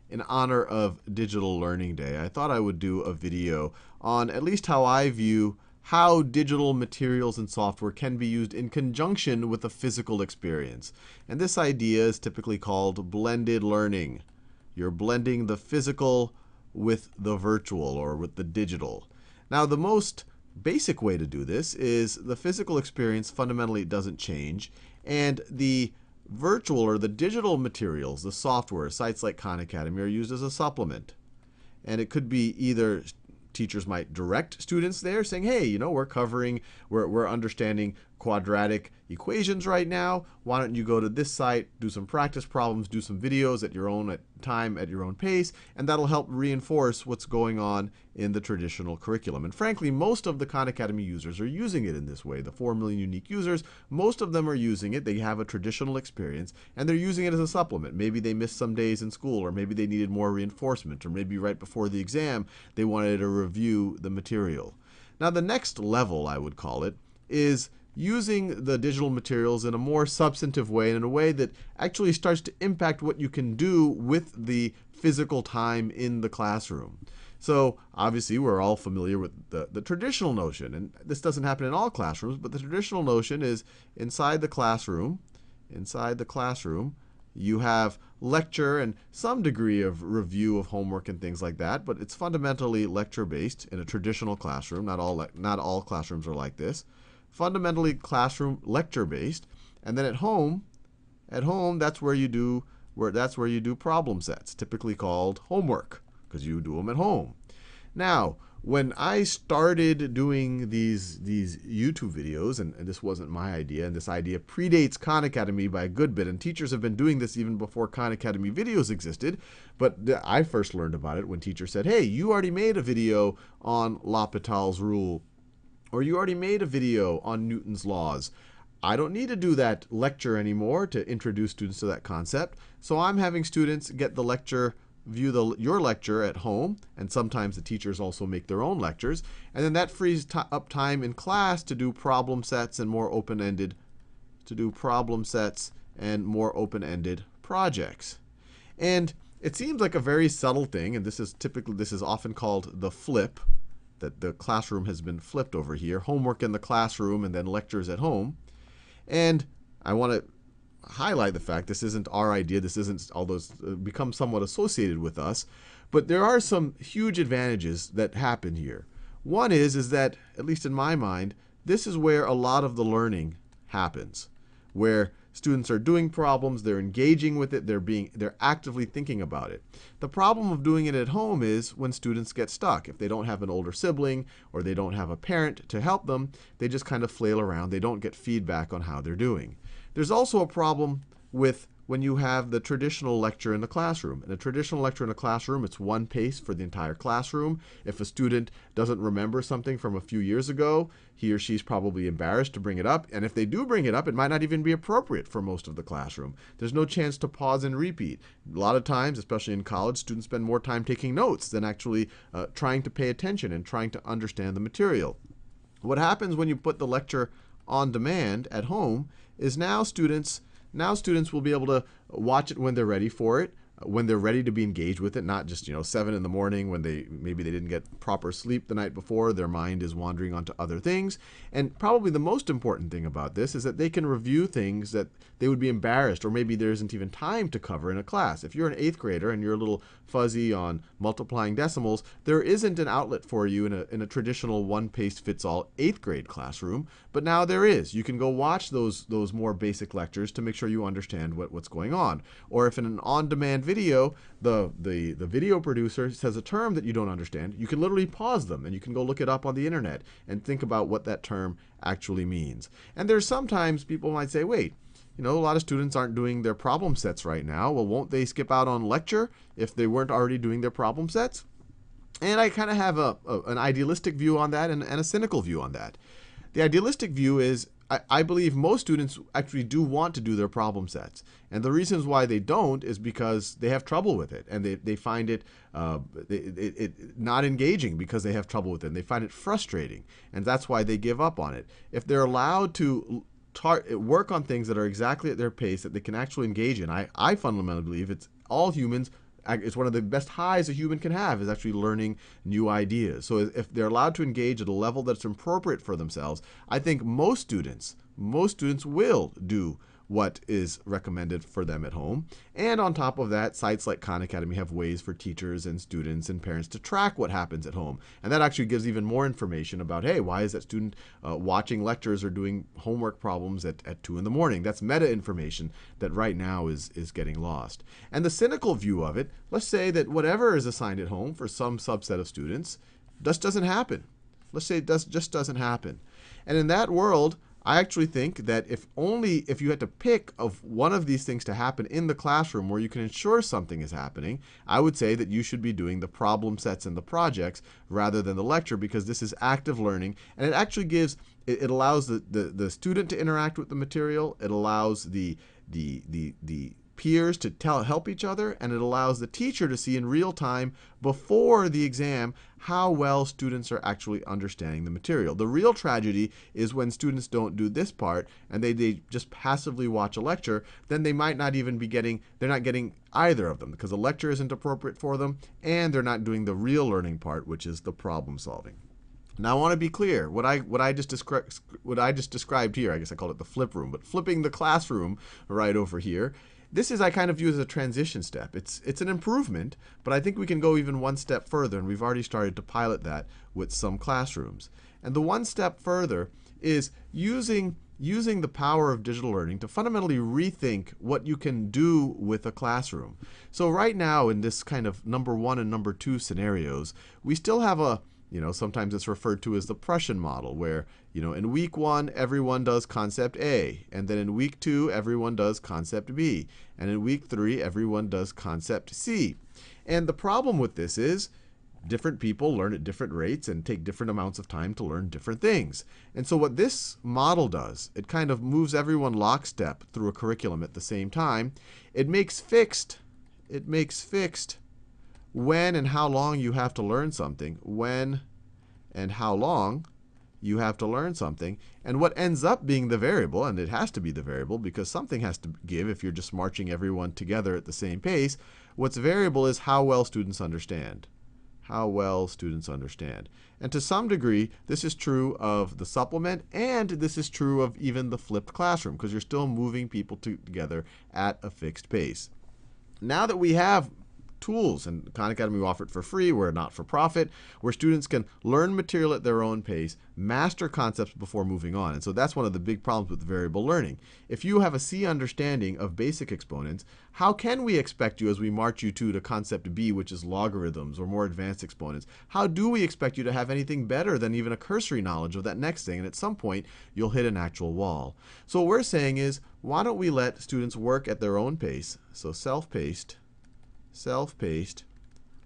in honor of Digital Learning Day, I thought I would do a video on at least how I view how digital materials and software can be used in conjunction with a physical experience. And this idea is typically called blended learning. You're blending the physical with the virtual or with the digital. Now, the most basic way to do this is the physical experience fundamentally doesn't change, and the virtual or the digital materials, the software, sites like Khan Academy, are used as a supplement. And it could be either teachers might direct students there saying, hey, we're understanding quadratic equations right now. Why don't you go to this site, do some practice problems, do some videos at your own time, at your own pace, and that'll help reinforce what's going on in the traditional curriculum. And frankly, most of the Khan Academy users are using it in this way. The 4 million unique users, most of them are using it. They have a traditional experience, and they're using it as a supplement. Maybe they missed some days in school, or maybe they needed more reinforcement, or maybe right before the exam, they wanted to review the material. Now, the next level, I would call it, is using the digital materials in a more substantive way and in a way that actually starts to impact what you can do with the physical time in the classroom. So obviously, we're all familiar with the traditional notion, and this doesn't happen in all classrooms, but the traditional notion is inside the classroom, you have lecture and some degree of review of homework and things like that, but it's fundamentally lecture-based in a traditional classroom. Not all classrooms are like this. Fundamentally classroom lecture-based, and then at home, that's where you do problem sets, typically called homework, because you do them at home. Now, when I started doing these YouTube videos, and this wasn't my idea, and this idea predates Khan Academy by a good bit, and teachers have been doing this even before Khan Academy videos existed, but I first learned about it when teachers said, hey, you already made a video on L'Hopital's rule, or you already made a video on Newton's laws. I don't need to do that lecture anymore to introduce students to that concept. So I'm having students get the lecture, view your lecture at home, and sometimes the teachers also make their own lectures. And then that frees up time in class to do problem sets and more open-ended projects. And it seems like a very subtle thing, and this is often called the flip, that the classroom has been flipped over here, homework in the classroom and then lectures at home. And I want to highlight the fact this isn't our idea, this isn't, although it's become somewhat associated with us, but there are some huge advantages that happen here. One is that, at least in my mind, this is where a lot of the learning happens, where students are doing problems, they're engaging with it, they're actively thinking about it. The problem of doing it at home is when students get stuck. If they don't have an older sibling or they don't have a parent to help them, they just kind of flail around. They don't get feedback on how they're doing. There's also a problem with when you have the traditional lecture in the classroom. In a traditional lecture in a classroom, it's one pace for the entire classroom. If a student doesn't remember something from a few years ago, he or she's probably embarrassed to bring it up. And if they do bring it up, it might not even be appropriate for most of the classroom. There's no chance to pause and repeat. A lot of times, especially in college, students spend more time taking notes than actually trying to pay attention and trying to understand the material. What happens when you put the lecture on demand at home is now students will be able to watch it when they're ready for it, when they're ready to be engaged with it, not just 7 in the morning when maybe they didn't get proper sleep the night before, their mind is wandering onto other things. And probably the most important thing about this is that they can review things that they would be embarrassed, or maybe there isn't even time to cover in a class. If you're an 8th grader and you're a little fuzzy on multiplying decimals, there isn't an outlet for you in a traditional one-pace-fits-all 8th grade classroom, but now there is. You can go watch those more basic lectures to make sure you understand what's going on. Or if in an on-demand video, the video producer says a term that you don't understand, you can literally pause them and you can go look it up on the internet and think about what that term actually means. And there's sometimes people might say, wait, a lot of students aren't doing their problem sets right now. Well, won't they skip out on lecture if they weren't already doing their problem sets? And I kind of have an idealistic view on that and a cynical view on that. The idealistic view is I believe most students actually do want to do their problem sets. And the reasons why they don't is because they have trouble with it. And they find it not engaging because they have trouble with it. And they find it frustrating. And that's why they give up on it. If they're allowed to work on things that are exactly at their pace that they can actually engage in, I fundamentally believe it's all humans it's one of the best highs a human can have, is actually learning new ideas. So if they're allowed to engage at a level that's appropriate for themselves, I think most students will do what is recommended for them at home. And on top of that, sites like Khan Academy have ways for teachers and students and parents to track what happens at home. And that actually gives even more information about, hey, why is that student watching lectures or doing homework problems at 2 in the morning? That's meta information that right now is getting lost. And the cynical view of it, let's say that whatever is assigned at home for some subset of students just doesn't happen. Let's say it just doesn't happen. And in that world, I actually think that if you had to pick of one of these things to happen in the classroom where you can ensure something is happening, I would say that you should be doing the problem sets and the projects rather than the lecture, because this is active learning, and it actually gives, it allows the student to interact with the material, it allows the peers to help each other, and it allows the teacher to see in real time before the exam how well students are actually understanding the material. The real tragedy is when students don't do this part and they just passively watch a lecture, then they might not even be they're not getting either of them, because the lecture isn't appropriate for them and they're not doing the real learning part, which is the problem solving. Now I want to be clear, what I just described here, I guess I called it the flip room, but flipping the classroom right over here, this is, I kind of view as a transition step. It's an improvement, but I think we can go even one step further, and we've already started to pilot that with some classrooms. And the one step further is using the power of digital learning to fundamentally rethink what you can do with a classroom. So right now, in this kind of number 1 and number 2 scenarios, we still have a, sometimes it's referred to as the Prussian model, where, in week 1, everyone does concept A, and then in week 2, everyone does concept B, and in week 3, everyone does concept C. And the problem with this is different people learn at different rates and take different amounts of time to learn different things. And so what this model does, it kind of moves everyone lockstep through a curriculum at the same time. It makes fixed when and how long you have to learn something, when and how long you have to learn something, and what ends up being the variable, and it has to be the variable because something has to give if you're just marching everyone together at the same pace. What's variable is how well students understand. How well students understand. And to some degree, this is true of the supplement, and this is true of even the flipped classroom, because you're still moving people together at a fixed pace. Now that we have tools, and Khan Academy we offer it for free, we're a not-for-profit, where students can learn material at their own pace, master concepts before moving on. And so that's one of the big problems with variable learning. If you have a C understanding of basic exponents, how can we expect you, as we march you to concept B, which is logarithms or more advanced exponents, how do we expect you to have anything better than even a cursory knowledge of that next thing? And at some point, you'll hit an actual wall. So what we're saying is, why don't we let students work at their own pace, so self-paced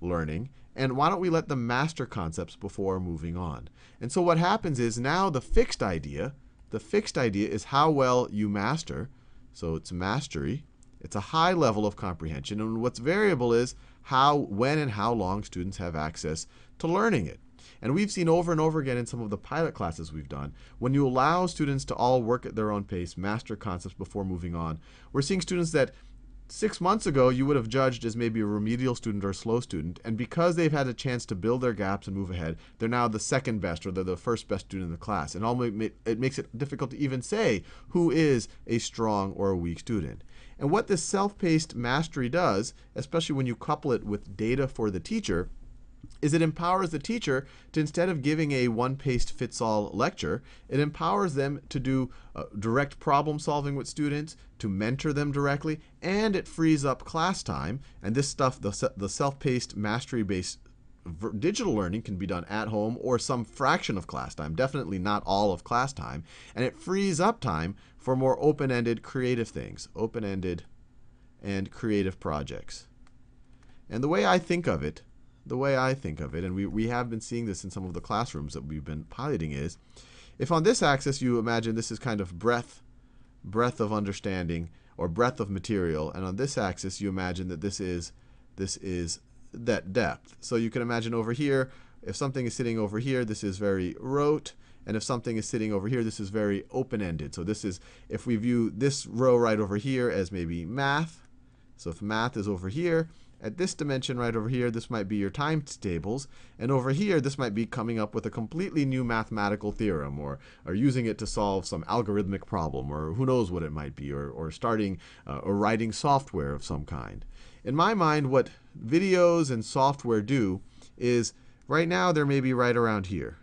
learning, and why don't we let them master concepts before moving on? And so what happens is, now the fixed idea is how well you master, so it's mastery, it's a high level of comprehension, and what's variable is when and how long students have access to learning it. And we've seen over and over again in some of the pilot classes we've done, when you allow students to all work at their own pace, master concepts before moving on, we're seeing students that 6 months ago you would have judged as maybe a remedial student or a slow student, and because they've had a chance to build their gaps and move ahead, they're now the second best, or they're the first best student in the class. And it makes it difficult to even say who is a strong or a weak student. And what this self-paced mastery does, especially when you couple it with data for the teacher, is it empowers the teacher to, instead of giving a one-paste-fits-all lecture, it empowers them to do direct problem solving with students, to mentor them directly, and it frees up class time. And this stuff, the self-paced, mastery-based digital learning, can be done at home or some fraction of class time, definitely not all of class time, and it frees up time for more open-ended creative things, open-ended and creative projects. And the way I think of it, and we have been seeing this in some of the classrooms that we've been piloting, is if on this axis you imagine this is kind of breadth of understanding or breadth of material, and on this axis you imagine that this is that depth. So you can imagine over here, if something is sitting over here, this is very rote, and if something is sitting over here, this is very open-ended. So this is, if we view this row right over here as maybe math, so if math is over here, At this dimension right over here, this might be your times tables. And over here, this might be coming up with a completely new mathematical theorem, or using it to solve some algorithmic problem, or who knows what it might be, or starting or writing software of some kind. In my mind, what videos and software do is, right now, they're maybe right around here.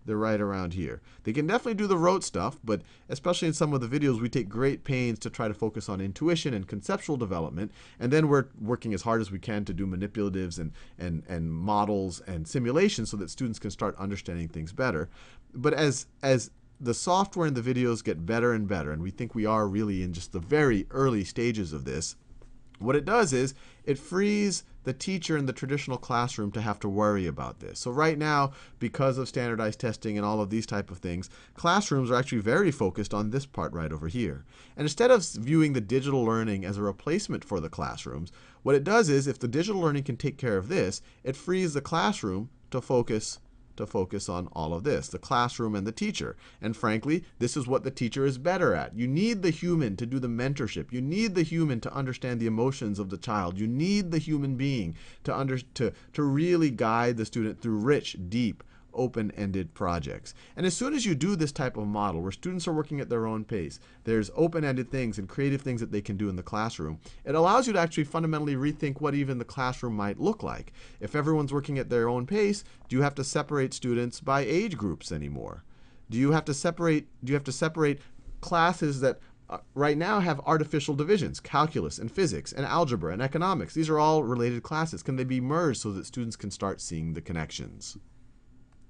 They're right around here. They can definitely do the rote stuff, but especially in some of the videos, we take great pains to try to focus on intuition and conceptual development, and then we're working as hard as we can to do manipulatives and models and simulations so that students can start understanding things better. But as the software and the videos get better and better, and we think we are really in just the very early stages of this, what it does is it frees the teacher in the traditional classroom to have to worry about this. So right now, because of standardized testing and all of these type of things, classrooms are actually very focused on this part right over here. And instead of viewing the digital learning as a replacement for the classrooms, what it does is, if the digital learning can take care of this, it frees the classroom to focus on all of this, the classroom and the teacher. And frankly, this is what the teacher is better at. You need the human to do the mentorship. You need the human to understand the emotions of the child. You need the human being to really guide the student through rich, deep, open-ended projects. And as soon as you do this type of model where students are working at their own pace, there's open-ended things and creative things that they can do in the classroom, it allows you to actually fundamentally rethink what even the classroom might look like. If everyone's working at their own pace, do you have to separate students by age groups anymore? Do you have to separate classes that right now have artificial divisions, calculus and physics and algebra and economics? These are all related classes. Can they be merged so that students can start seeing the connections?